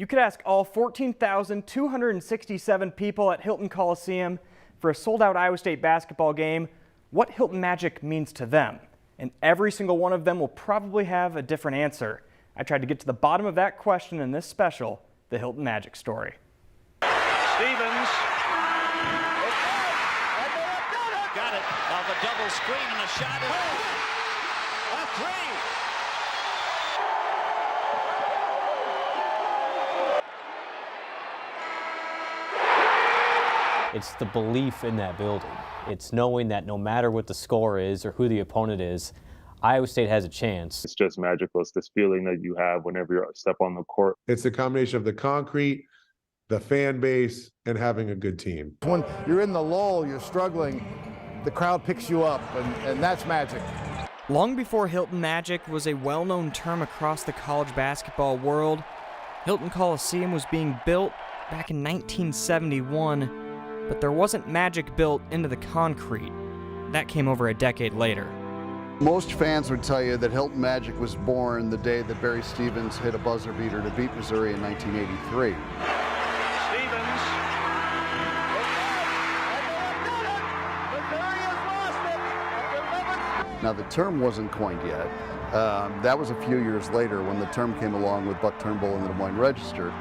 You could ask all 14,267 people at Hilton Coliseum for a sold-out Iowa State basketball game what Hilton Magic means to them. And every single one of them will probably have a different answer. I tried to get to the bottom of that question in this special, The Hilton Magic Story. Stevens. Got it. Off a double screen and a shot. A three. It's the belief in that building. It's knowing that no matter what the score is or who the opponent is, Iowa State has a chance. It's just magical. It's this feeling that you have whenever you step on the court. It's a combination of the concrete, the fan base, and having a good team. When you're in the lull, you're struggling, the crowd picks you up, and that's magic. Long before Hilton Magic was a well-known term across the college basketball world, Hilton Coliseum was being built back in 1971, but there wasn't magic built into the concrete. That came over a decade later. Most fans would tell you that Hilton Magic was born the day that Barry Stevens hit a buzzer beater to beat Missouri in 1983. Stevens. Now, the term wasn't coined yet. That was a few years later when the term came along with Buck Turnbull in the Des Moines Register.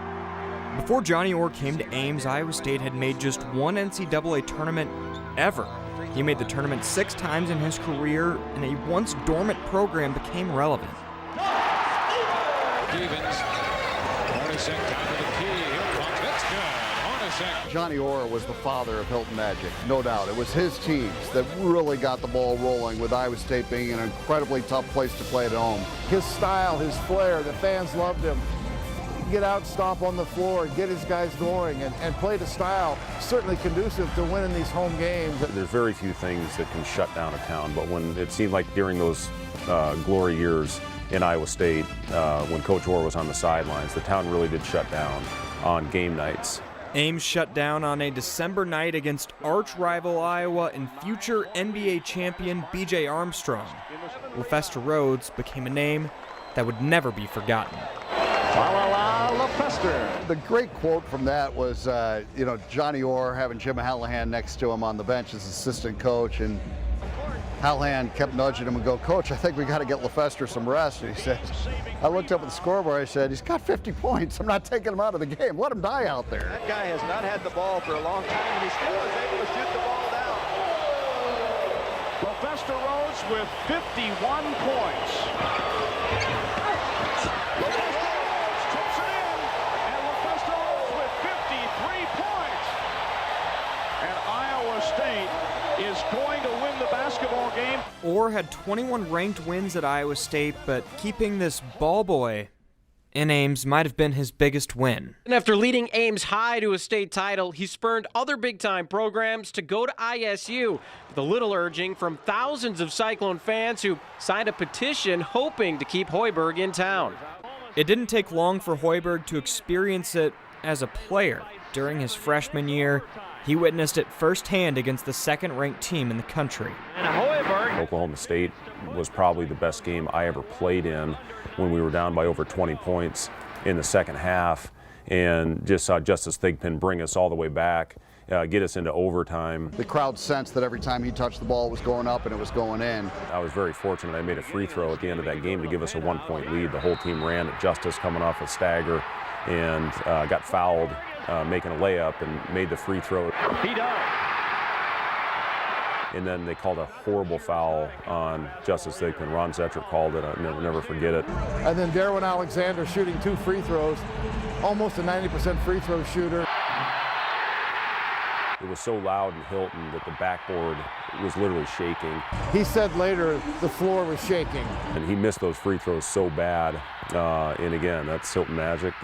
Before Johnny Orr came to Ames, Iowa State had made just one NCAA tournament ever. He made the tournament 6 times in his career, and a once dormant program became relevant. Stevens. Hornacek top of the key. Here comes. It's good. Hornacek. Johnny Orr was the father of Hilton Magic, no doubt. It was his teams that really got the ball rolling, with Iowa State being an incredibly tough place to play at home. His style, his flair, the fans loved him. Get out, stomp on the floor, get his guys going, and play the style certainly conducive to winning these home games. There's very few things that can shut down a town, but when it seemed like during those glory years in Iowa State, when Coach Orr was on the sidelines, the town really did shut down on game nights. Ames shut down on a December night against arch-rival Iowa and future NBA champion B.J. Armstrong. LaFesta Rhodes became a name that would never be forgotten. The great quote from that was, Johnny Orr having Jim Hallahan next to him on the bench as assistant coach, and Hallahan kept nudging him and go, "Coach, I think we got to get LaFesta some rest." And he said, I looked up at the scoreboard, I said, "He's got 50 points. I'm not taking him out of the game. Let him die out there." That guy has not had the ball for a long time, and he still is able to shoot the ball down. LaFesta Rhodes with 51 points. Is going to win the basketball game. Orr had 21 ranked wins at Iowa State, but keeping this ball boy in Ames might have been his biggest win. And after leading Ames high to a state title, he spurned other big-time programs to go to ISU, with a little urging from thousands of Cyclone fans who signed a petition hoping to keep Hoiberg in town. It didn't take long for Hoiberg to experience it as a player. During his freshman year, he witnessed it firsthand against the second-ranked team in the country. And Hoiberg. Oklahoma State was probably the best game I ever played in, when we were down by over 20 points in the second half, and just saw Justice Thigpen bring us all the way back, get us into overtime. The crowd sensed that every time he touched the ball, it was going up and it was going in. I was very fortunate. I made a free throw at the end of that game to give us a 1-point lead. The whole team ran at Justice coming off a stagger, and got fouled making a layup, and made the free throw. He does. And then they called a horrible foul on Justice Thigpen. Ron Zetrick called it. I'll never forget it. And then Darwin Alexander shooting 2 free throws, almost a 90% free throw shooter. It was so loud in Hilton that the backboard was literally shaking. He said later the floor was shaking. And he missed those free throws so bad. And again, that's Hilton Magic.